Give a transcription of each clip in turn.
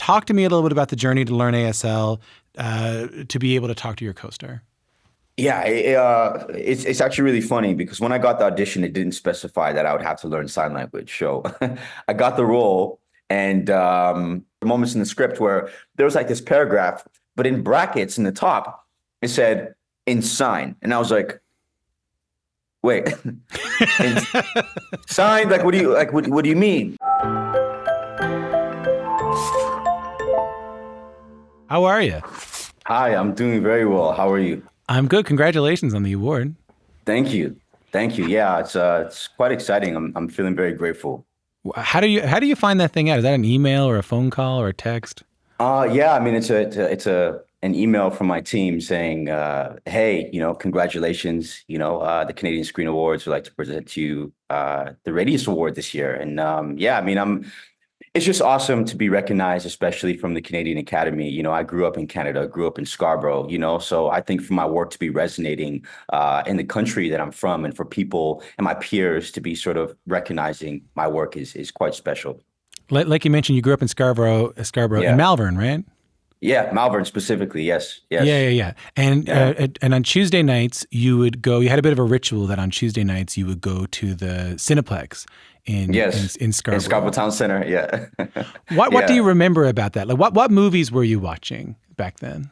talk to me a little bit about the journey to learn ASL to be able to talk to your co-star. Yeah, it's actually really funny because when I got the audition, it didn't specify that I would have to learn sign language. So I got the role, and moments in the script where there was like this paragraph, but in brackets in the top, it said in sign, and I was like, wait, in sign? Like, what do you like? What do you mean? How are you? Hi, I'm doing very well. How are you? I'm good. Congratulations on the award. Thank you. Thank you. Yeah, it's quite exciting. I'm feeling very grateful. How do you find that thing out? Is that an email or a phone call or a text? Yeah, I mean it's an email from my team saying, hey, congratulations, the Canadian Screen Awards would like to present to you the Radius Award this year. And yeah, I mean it's just awesome to be recognized, especially from the Canadian Academy. I grew up in Canada, grew up in Scarborough, so I think for my work to be resonating in the country that I'm from and for people and my peers to be sort of recognizing my work is quite special. Like you mentioned, you grew up in Scarborough Yeah. in Malvern, right? Yeah, Malvern specifically. Yes. Yeah. And and on Tuesday nights, you would go. You had a bit of a ritual that on Tuesday nights you would go to the Cineplex in Scarborough. In Scarborough Town Center. Yeah. What do you remember about that? Like what movies were you watching back then?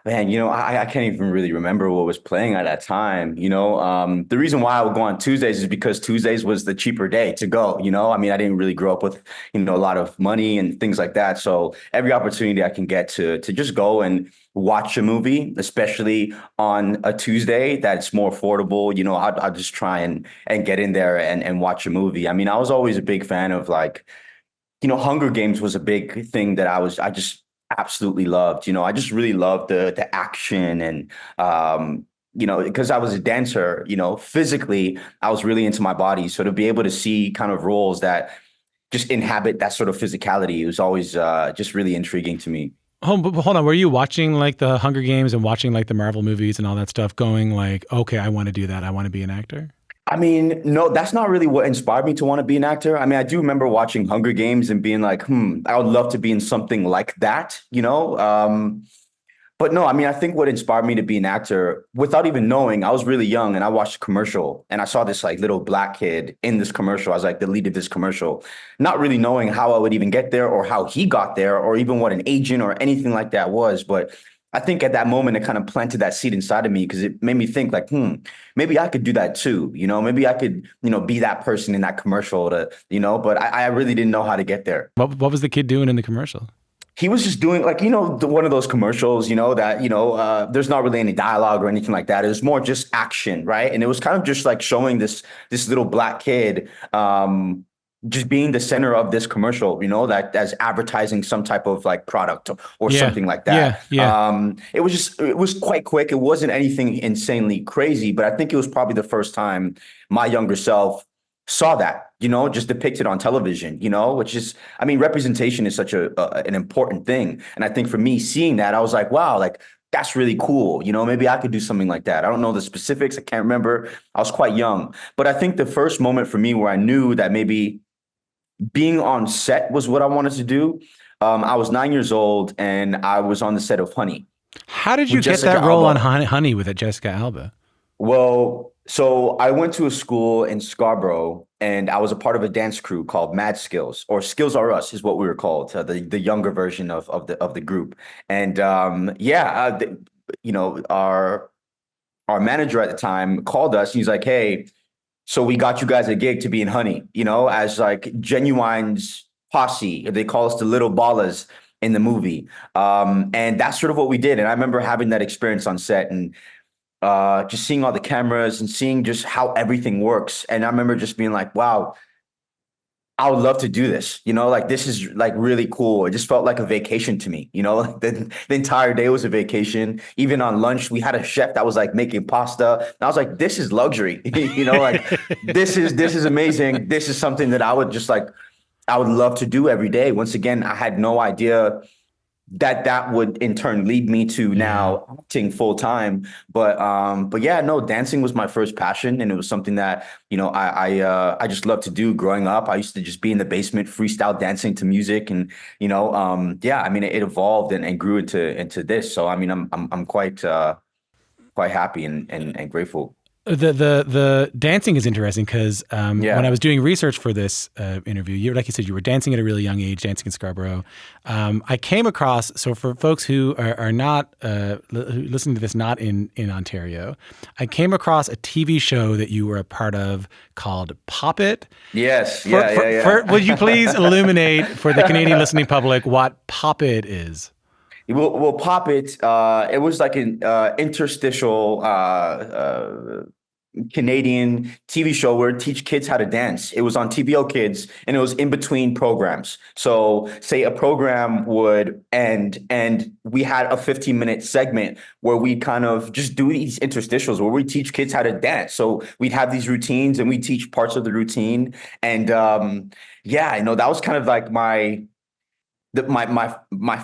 Man, I can't even really remember what was playing at that time. The reason why I would go on Tuesdays is because Tuesdays was the cheaper day to go. I mean, I didn't really grow up with, a lot of money and things like that. So every opportunity I can get to just go and watch a movie, especially on a Tuesday that's more affordable, I'll just try and get in there and watch a movie. I mean, I was always a big fan of like, Hunger Games was a big thing that I just absolutely loved. I just really loved the action and because I was a dancer, physically I was really into my body. So to be able to see kind of roles that just inhabit that sort of physicality, it was always just really intriguing to me. But hold on, were you watching like the Hunger Games and watching like the Marvel movies and all that stuff going like, okay, I want to do that. I want to be an actor? I mean, no, that's not really what inspired me to want to be an actor. I mean, I do remember watching Hunger Games and being like, I would love to be in something like that, But no, I mean, I think what inspired me to be an actor, without even knowing, I was really young and I watched a commercial and I saw this like little black kid in this commercial. I was like the lead of this commercial, not really knowing how I would even get there or how he got there or even what an agent or anything like that was. But I think at that moment, it kind of planted that seed inside of me because it made me think like, maybe I could do that too. Maybe I could, be that person in that commercial but I really didn't know how to get there. What was the kid doing in the commercial? He was just doing like, one of those commercials, that, there's not really any dialogue or anything like that. It was more just action. Right. And it was kind of just like showing this little black kid, just being the center of this commercial, that as advertising some type of like product or something like that. Yeah. It was quite quick. It wasn't anything insanely crazy, but I think it was probably the first time my younger self saw that, just depicted on television, which is, I mean, representation is such an important thing. And I think for me seeing that, I was like, wow, like that's really cool. Maybe I could do something like that. I don't know the specifics. I can't remember. I was quite young, but I think the first moment for me where I knew that maybe being on set was what I wanted to do. I was 9 years old and I was on the set of Honey. How did you get that role on Honey with Jessica Alba? Well, so I went to a school in Scarborough and I was a part of a dance crew called Mad Skills, or Skills Are Us is what we were called, the younger version of the group. And our manager at the time called us and he's like, hey, so we got you guys a gig to be in Honey, as like Genuine's posse. They call us the Little Ballas in the movie. And that's sort of what we did. And I remember having that experience on set and just seeing all the cameras and seeing just how everything works. And I remember just being like, wow, I would love to do this, like this is like really cool. It just felt like a vacation to me, like the entire day was a vacation. Even on lunch, we had a chef that was like making pasta. And I was like, this is luxury, like this is amazing. This is something that I would love to do every day. Once again, I had no idea that would in turn lead me to Yeah. now acting full time. But yeah, no, dancing was my first passion, and it was something that I just loved to do growing up. I used to just be in the basement freestyle dancing to music, and yeah, I mean it evolved and grew into this. So I mean I'm quite happy and grateful. The dancing is interesting because when I Yeah. was doing research for this interview, like you said, you were dancing at a really young age, dancing in Scarborough. I came across, so for folks who are not listening to this, not in Ontario, I came across a TV show that you were a part of called Pop It. Yes. Yeah. Yeah. Would you please Yeah. illuminate for the Canadian listening public what Pop It is? We'll pop it. It was like an interstitial Canadian TV show where it teach kids how to dance. It was on TVO Kids, and it was in between programs. So, say a program would end, and we had a 15-minute segment where we kind of just do these interstitials where we teach kids how to dance. So we'd have these routines, and we teach parts of the routine. And yeah, I know that was kind of like my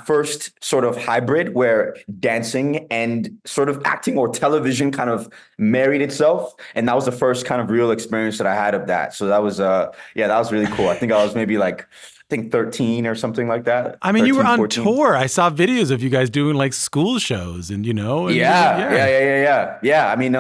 first sort of hybrid where dancing and sort of acting or television kind of married itself, and that was the first kind of real experience that I had of that. So that was yeah, that was really cool. I think I was maybe like, I think 13 or something like that. I mean, you were 13, on 14. tour. I saw videos of you guys doing like school shows, and Yeah, yeah. yeah, yeah, yeah, yeah. Yeah, I mean,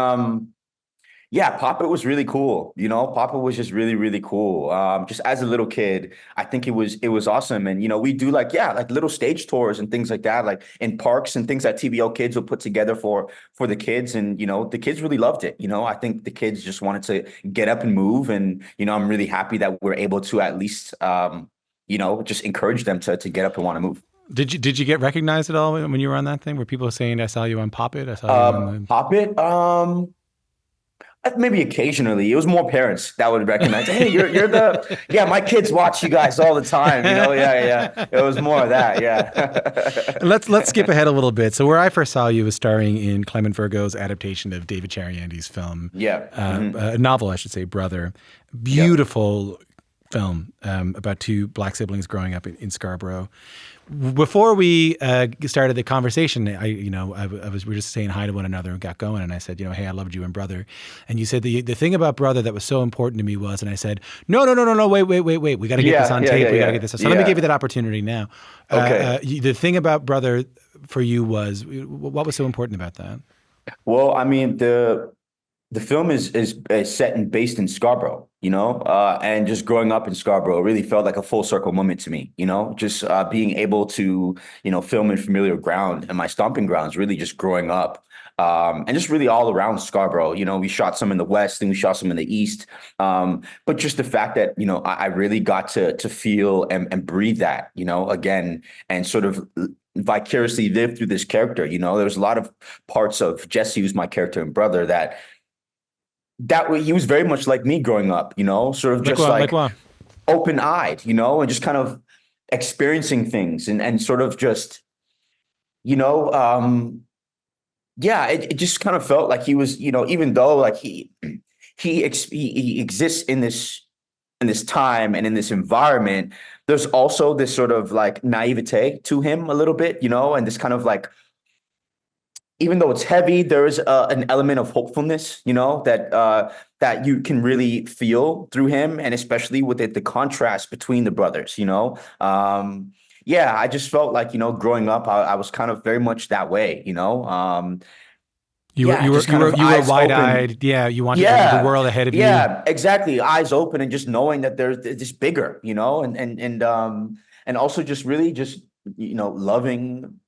yeah, Papa was really cool. Papa was just really, really cool. Just as a little kid, I think it was awesome. And we do like, yeah, like little stage tours and things like that, like in parks and things that TVO Kids will put together for the kids. And the kids really loved it. I think the kids just wanted to get up and move. And I'm really happy that we're able to at least just encourage them to get up and want to move. Did you get recognized at all when you were on that thing? Were people saying, "I saw you on Pop It. I saw you on the"? Pop it. Maybe occasionally. It was more parents that would recognize, hey, you're the yeah, my kids watch you guys all the time, yeah, yeah. It was more of that, yeah. Let's skip ahead a little bit. So where I first saw you was starring in Clement Virgo's adaptation of David Chariandi's film, Yeah. a novel, I should say, Brother. Yep. Beautiful film about two black siblings growing up in Scarborough. Before we started the conversation, we were just saying hi to one another and got going. And I said, hey, I loved you in Brother. And you said the thing about Brother that was so important to me was, and I said, no, wait. We got to get this on tape. Yeah, We got to yeah. get this. So let me give you that opportunity now. Okay. The thing about Brother for you was, what was so important about that? Well, I mean, the film is set and based in Scarborough, and just growing up in Scarborough really felt like a full circle moment to me, just being able to, film in familiar ground and my stomping grounds, really just growing up. And just really all around Scarborough, we shot some in the West and we shot some in the East. But just the fact that, I really got to feel and breathe that, again, and sort of vicariously live through this character. There was a lot of parts of Jesse, who's my character and Brother, that way he was very much like me growing up, sort of just Like like what? open-eyed, and just kind of experiencing things and sort of just, you know, um, yeah, it just kind of felt like he was, even though like he exists in this time and in this environment, there's also this sort of like naivete to him a little bit, and this kind of like, even though it's heavy, there is an element of hopefulness, that you can really feel through him, and especially with the contrast between the brothers. Yeah, I just felt like growing up, I was kind of very much that way. You were Yeah, you were just you kind were of you were eyes wide open. eyed. Yeah, you wanted the Yeah, world ahead of you. yeah, exactly. Eyes open and just knowing that there's this bigger, and also just really just loving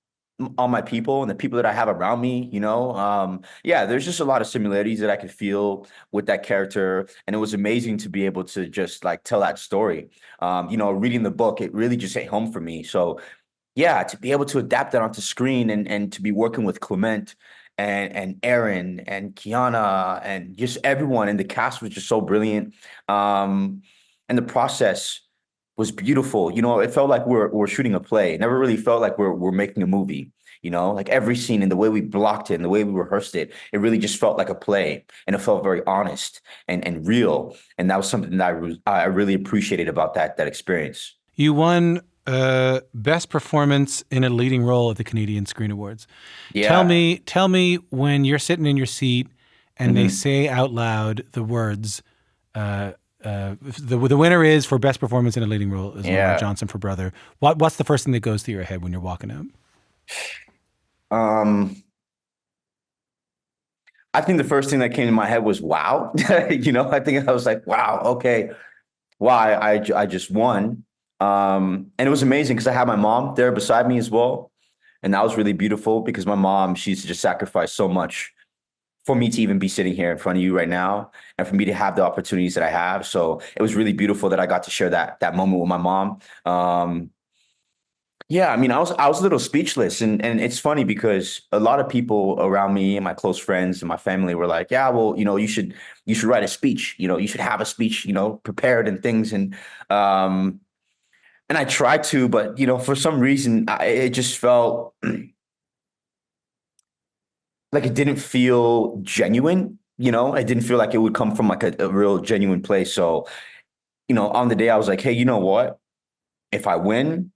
all my people and the people that I have around me. Yeah, there's just a lot of similarities that I could feel with that character, and it was amazing to be able to just like tell that story. Reading the book, it really just hit home for me. So yeah, to be able to adapt that onto screen and to be working with Clement and Aaron and Kiana and just everyone, and the cast was just so brilliant. And the process was beautiful. It felt like we're shooting a play. It never really felt like we're making a movie. Like every scene and the way we blocked it and the way we rehearsed it, it really just felt like a play, and it felt very honest and real. And that was something that I really appreciated about that experience. You won Best performance in a leading role at the Canadian Screen Awards. Yeah. Tell me when you're sitting in your seat and they Hmm. say out loud the words, the winner is for best performance in a leading role is Lamar Yeah. Johnson for Brother. What's the first thing that goes through your head when you're walking out? Um, I think the first thing that came to my head was wow. I think I was like, wow, okay, wow, I just won. And it was amazing because I had my mom there beside me as well. And that was really beautiful because my mom, she's just sacrificed so much for me to even be sitting here in front of you right now and for me to have the opportunities that I have. So it was really beautiful that I got to share that moment with my mom. Yeah, I mean, I was a little speechless, and it's funny because a lot of people around me and my close friends and my family were like, "Yeah, well, you should write a speech, you should have a speech, prepared and things." Um, and I tried to, but for some reason, it just felt like it didn't feel genuine. I didn't feel like it would come from like a real genuine place. So, on the day, I was like, "Hey, you know what? If I win."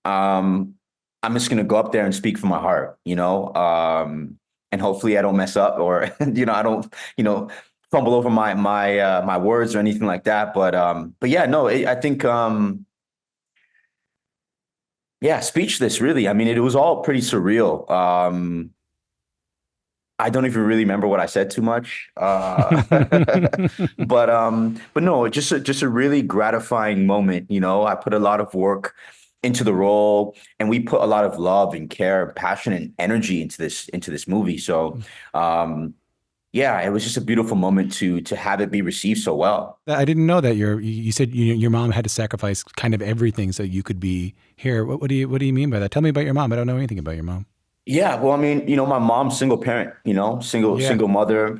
Um, I'm just gonna go up there and speak from my heart, and hopefully I don't mess up or I don't fumble over my words or anything like that. But yeah, no, I think yeah, speechless. Really, I mean, it was all pretty surreal. I don't even really remember what I said too much, but no, just a really gratifying moment. I put a lot of work into the role, and we put a lot of love and care, and passion and energy into this movie. So, um, yeah, it was just a beautiful moment to have it be received so well. I didn't know that you said your mom had to sacrifice kind of everything so you could be here. What do you mean by that? Tell me about your mom. I don't know anything about your mom. Yeah, well, I mean, my mom's single parent, single Yeah. single mother,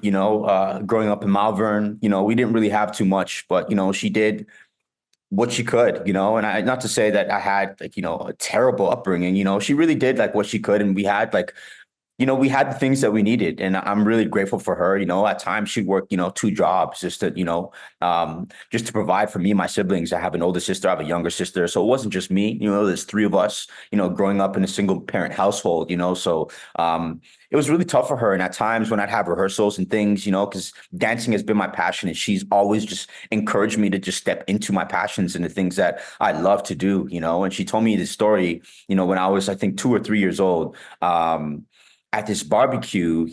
growing up in Malvern, we didn't really have too much, but she did what she could, and I not to say that I had like, a terrible upbringing, she really did like what she could, and we had the things that we needed, and I'm really grateful for her. At times she'd work, two jobs just to provide for me and my siblings. I have an older sister, I have a younger sister, so it wasn't just me. There's three of us. Growing up in a single parent household. So it was really tough for her. And at times when I'd have rehearsals and things, because dancing has been my passion, and she's always just encouraged me to just step into my passions and the things that I love to do. And she told me this story, when I was, I think, 2 or 3 years old. At this barbecue,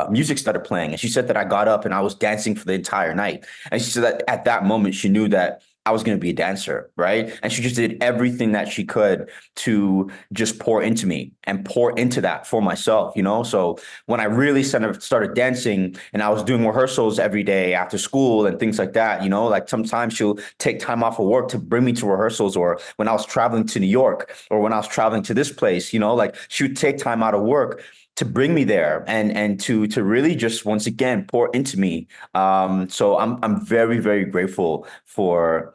music started playing, and she said that I got up and I was dancing for the entire night. And she said that at that moment she knew that I was going to be a dancer, right? And she just did everything that she could to just pour into me and pour into that for myself. So when I really started dancing, and I was doing rehearsals every day after school and things like that, like sometimes she'll take time off of work to bring me to rehearsals, or when I was traveling to New York, or when I was traveling to this place, like she would take time out of work to bring me there, and to really just once again pour into me. So I'm very, very grateful for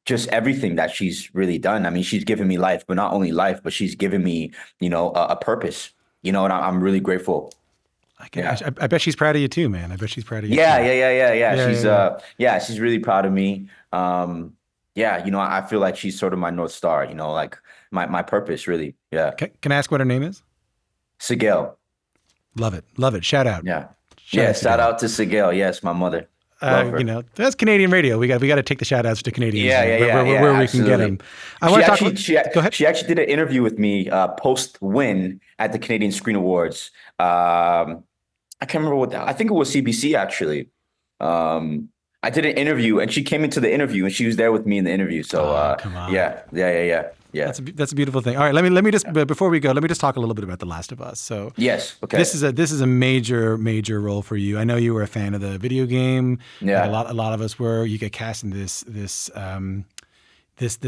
just everything that she's really done. I mean, she's given me life, but not only life, but she's given me, a purpose. And I'm really grateful. Yeah. I bet she's proud of you too, man. I bet she's proud of you Yeah, too. yeah, yeah, yeah, yeah. Yeah, She's yeah, yeah. yeah, she's really proud of me. Yeah, I feel like she's sort of my North Star, like my purpose, really. Yeah. Can I ask what her name is? Sigel. Love it. Love it. Shout out. Yeah. Shout Yeah. out to Shout Gail. out to Sigel. Yes, my mother. Love her. That's Canadian radio. We got to take the shout outs to Canadians Yeah, yeah, yeah, yeah, where we can get them. absolutely. I She want to talk actually about, she go ahead. she actually did an interview with me post win at the Canadian Screen Awards. I can't remember I think it was CBC actually. I did an interview, and she came into the interview, and she was there with me in the interview. So Oh, come on. yeah, yeah, yeah, yeah, yeah. That's a beautiful thing. All right, let me just before we go, let me just talk a little bit about The Last of Us. So Yes. Okay. this is a major role for you. I know you were a fan of the video game. Like Yeah. a lot of us were. You get cast in this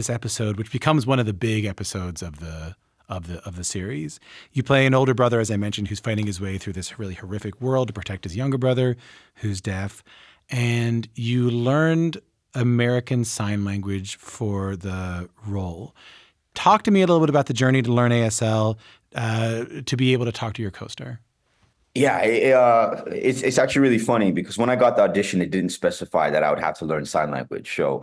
episode, which becomes one of the big episodes of the series. You play an older brother, as I mentioned, who's fighting his way through this really horrific world to protect his younger brother, who's deaf, and you learned American Sign Language for the role. Talk to me a little bit about the journey to learn ASL, to be able to talk to your co-star. Yeah, it's actually really funny because when I got the audition, it didn't specify that I would have to learn sign language. So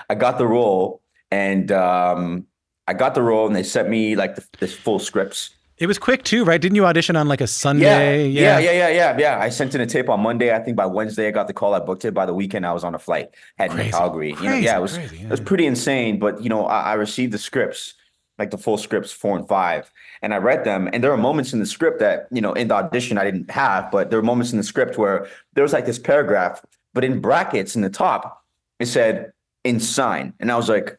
I got the role, and they sent me like this full scripts. It was quick too, right? Didn't you audition on like a Yeah, Sunday? yeah, Yeah. yeah, yeah, yeah, yeah. I sent in a tape on Monday. I think by Wednesday I got the call. I booked it. By the weekend, I was on a flight heading to Crazy. Calgary. Yeah, Crazy, it was crazy. Yeah. pretty insane. But I received the scripts, like the full scripts, 4 and 5, and I read them. And there were moments in the script that in the audition I didn't have, but there were moments in the script where there was like this paragraph, but in brackets in the top it said "in sign," and I was like,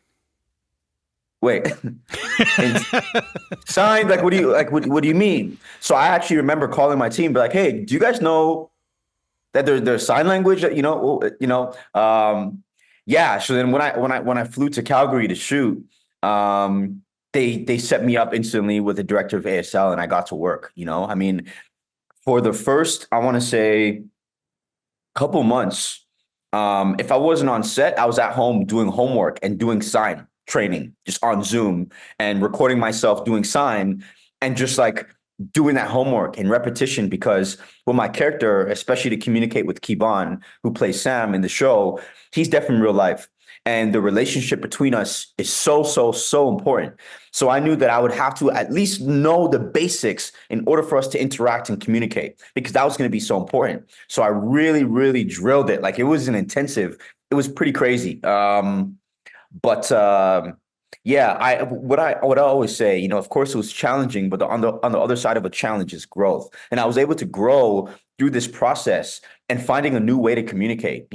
wait. in Signed, like what do you what do you mean? So I actually remember calling my team, be like, hey, do you guys know that there's sign language that yeah. So then when I flew to Calgary to shoot, they set me up instantly with the director of ASL and I got to work. I mean, for the first, I want to say, couple months, if I wasn't on set, I was at home doing homework and doing sign training just on Zoom and recording myself doing sign and just like doing that homework and repetition because with my character, especially to communicate with Kiban, who plays Sam in the show, he's deaf in real life. And the relationship between us is so, so, so important. So I knew that I would have to at least know the basics in order for us to interact and communicate because that was going to be so important. So I really, really drilled it. Like it was an intensive. It was pretty crazy. But yeah, I always say, of course it was challenging, but on the other side of a challenge is growth. And I was able to grow through this process and finding a new way to communicate,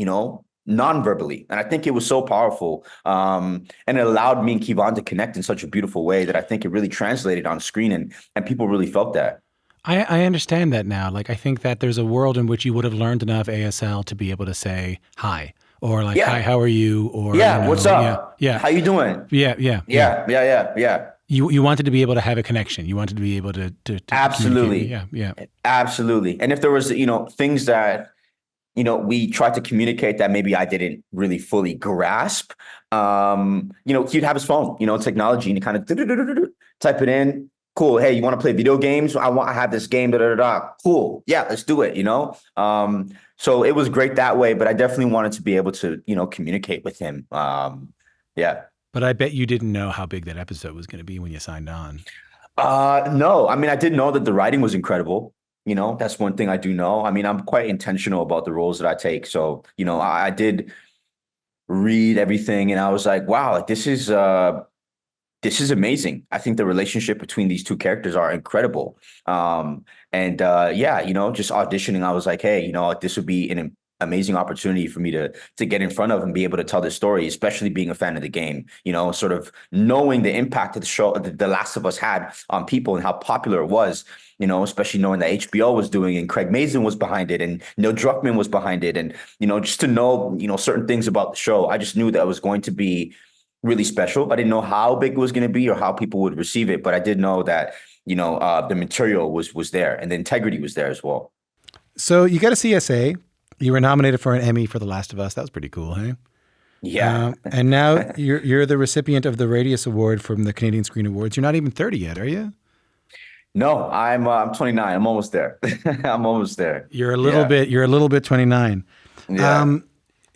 non-verbally. And I think it was so powerful. And it allowed me and Kivan to connect in such a beautiful way that I think it really translated on screen and people really felt that. I understand that now. Like, I think that there's a world in which you would have learned enough ASL to be able to say hi or like, hi, Yeah. how are you? Or, Yeah. What's yeah, up? yeah, How you doing? yeah, yeah, yeah. Yeah. Yeah. Yeah. Yeah. You wanted to be able to have a connection. You wanted to be able to communicate. Absolutely. Yeah, yeah. Absolutely. And if there was, things that we tried to communicate that maybe I didn't really fully grasp. He'd have his phone, technology, and you kind of type it in. Cool. Hey, you want to play video games? I have this game. Da, da, da, da. Cool. Yeah, let's do it. So it was great that way, but I definitely wanted to be able to, communicate with him. Yeah. But I bet you didn't know how big that episode was going to be when you signed on. No, I mean, I did know that the writing was incredible. That's one thing I do know. I mean, I'm quite intentional about the roles that I take. So, I did read everything and I was like, wow, like this is amazing. I think the relationship between these two characters are incredible. And yeah, just auditioning, I was like, hey, this would be an amazing opportunity for me to get in front of and be able to tell this story, especially being a fan of the game, sort of knowing the impact of the show, the Last of Us had on people and how popular it was, especially knowing that HBO was doing and Craig Mazin was behind it and Neil Druckmann was behind it. And, just to know, certain things about the show, I just knew that it was going to be really special. I didn't know how big it was going to be or how people would receive it, but I did know that, the material was there and the integrity was there as well. So you got a CSA. You were nominated for an Emmy for The Last of Us. That was pretty cool, hey? Yeah. And now you're the recipient of the Radius Award from the Canadian Screen Awards. You're not even 30 yet, are you? No, I'm 29. I'm almost there. I'm almost there. You're a little bit 29. Yeah.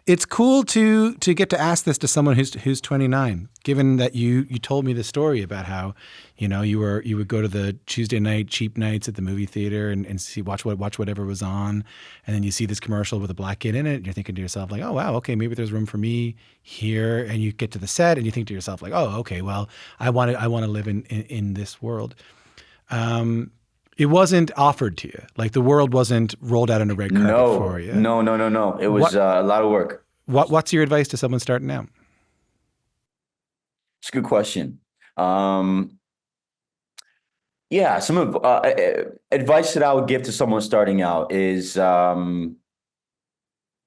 It's cool to get to ask this to someone who's 29, given that you told me the story about how, you would go to the Tuesday night cheap nights at the movie theater and watch whatever was on. And then you see this commercial with a black kid in it. And you're thinking to yourself like, oh, wow, okay, maybe there's room for me here. And you get to the set and you think to yourself like, oh, okay, well, I want to live in this world. It wasn't offered to you. Like the world wasn't rolled out on a red carpet for you. No. It was a lot of work. What's your advice to someone starting out? It's a good question. Yeah, some of advice that I would give to someone starting out is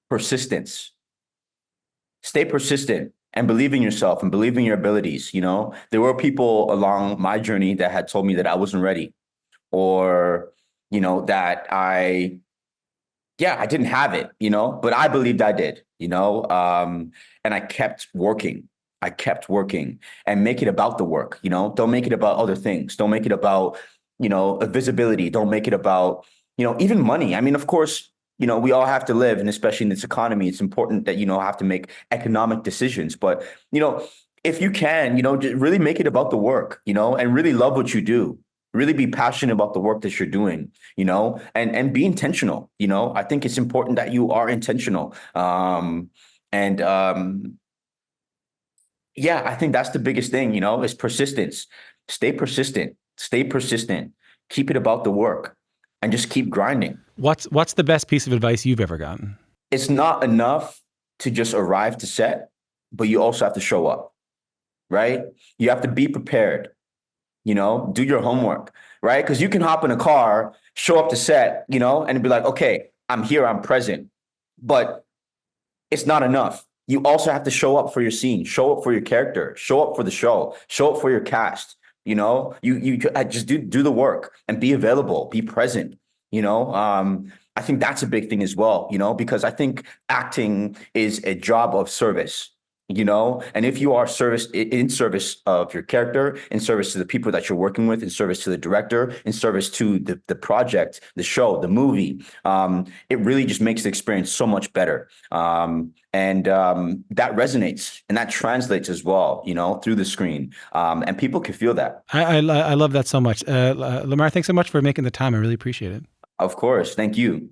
persistence. Stay persistent and believe in yourself and believe in your abilities. There were people along my journey that had told me that I wasn't ready or, that I didn't have it, but I believed I did, and I kept working. And make it about the work, don't make it about other things. Don't make it about, visibility. Don't make it about, even money. I mean, of course, we all have to live, and especially in this economy, it's important that, have to make economic decisions. But, if you can, just really make it about the work, and really love what you do. Really be passionate about the work that you're doing, and be intentional. I think it's important that you are intentional. And Yeah, I think that's the biggest thing, is persistence. Stay persistent. Stay persistent. Keep it about the work and just keep grinding. What's the best piece of advice you've ever gotten? It's not enough to just arrive to set, but you also have to show up, right? You have to be prepared, do your homework, right? Because you can hop in a car, show up to set, and be like, okay, I'm here, I'm present. But it's not enough. You also have to show up for your scene, show up for your character, show up for the show, show up for your cast. You just do the work and be available, be present. I think that's a big thing as well. Because I think acting is a job of service. And if you are in service of your character, in service to the people that you're working with, in service to the director, in service to the project, the show, the movie, it really just makes the experience so much better. That resonates and that translates as well, through the screen. And people can feel that. I love that so much. Lamar, thanks so much for making the time. I really appreciate it. Of course. Thank you.